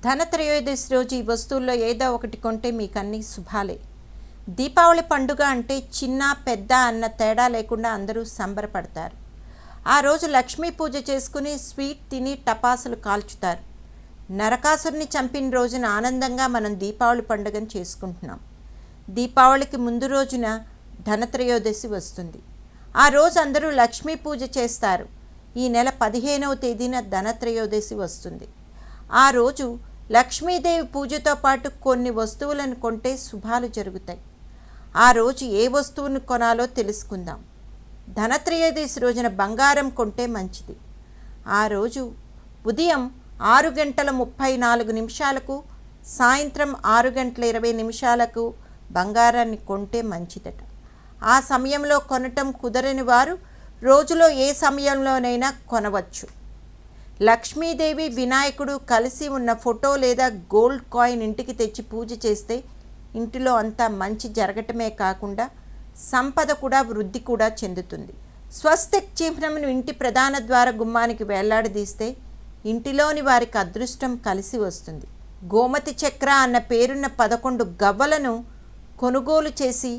ధనత్రయోదశి రోజు ఈ వస్తువుల్లో ఏదో ఒకటి కొంటే మీకు అన్ని శుభాలే. దీపావళి పండుగ అంటే చిన్న పెద్ద అన్న తేడా లేకుండా అందరూ సంబరపడతారు. ఆ రోజు లక్ష్మీ పూజ చేసుకుని స్వీట్ తిని టపాసులు కాల్చుతారు. నరకాసురుని చంపిన రోజున ఆనందంగా మనం దీపావళి పండుగను చేసుకుంటున్నాం. దీపావళికి ముందు రోజున ధనత్రయోదశి వస్తుంది. ఆ రోజు అందరూ లక్ష్మీ పూజ చేస్తారు. ఈ నెల 15వ తేదీన ధనత్రయోదశి వస్తుంది. ఆ రోజు లక్ష్మీదేవి పూజతో పాటు కొన్ని వస్తువులను కొంటే శుభాలు జరుగుతాయి. ఆ రోజు ఏ వస్తువును కొనాలో తెలుసుకుందాం. ధనత్రయోదశి రోజున బంగారం కొంటే మంచిది. ఆ రోజు ఉదయం 6:34 సాయంత్రం 6:20 బంగారాన్ని కొంటే మంచిదట. ఆ సమయంలో కొనటం కుదరని వారు రోజులో ఏ సమయంలోనైనా కొనవచ్చు. లక్ష్మీదేవి వినాయకుడు కలిసి ఉన్న ఫోటో లేదా గోల్డ్ కాయిన్ ఇంటికి తెచ్చి పూజ చేస్తే ఇంటిలో అంతా మంచి జరగటమే కాకుండా సంపద కూడా వృద్ధి కూడా చెందుతుంది. స్వస్తిక్ చిహ్నంను ఇంటి ప్రధాన ద్వార గుమ్మానికి వేలాడదీస్తే ఇంటిలోని వారికి అదృష్టం కలిసి వస్తుంది. గోమతి చక్ర అన్న పేరున్న 11 గవ్వలను కొనుగోలు చేసి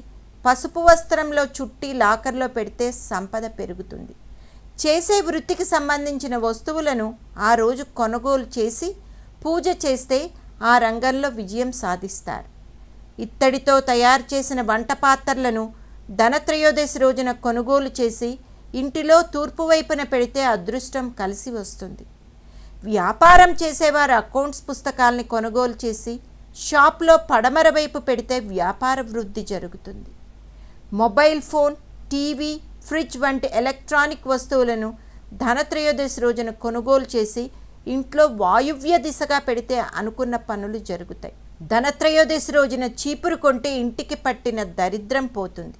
పసుపు వస్త్రంలో చుట్టి లాకర్లో పెడితే సంపద పెరుగుతుంది. చేసే వృత్తికి సంబంధించిన వస్తువులను ఆ రోజు కొనుగోలు చేసి పూజ చేస్తే ఆ రంగంలో విజయం సాధిస్తారు. ఇత్తడితో తయారు చేసిన వంట పాత్రలను ధనత్రయోదశి రోజున కొనుగోలు చేసి ఇంటిలో తూర్పు వైపున పెడితే అదృష్టం కలిసి వస్తుంది. వ్యాపారం చేసేవారు అకౌంట్స్ పుస్తకాలని కొనుగోలు చేసి షాప్లో పడమర వైపు పెడితే వ్యాపార వృద్ధి జరుగుతుంది. మొబైల్ ఫోన్, టీవీ, ఫ్రిడ్జ్ వంటి ఎలక్ట్రానిక్ వస్తువులను ధనత్రయోదశి రోజున కొనుగోలు చేసి ఇంట్లో వాయువ్య దిశగా పెడితే అనుకున్న పనులు జరుగుతాయి. ధనత్రయోదశి రోజున చీపురు కొంటే ఇంటికి పట్టిన దరిద్రం పోతుంది.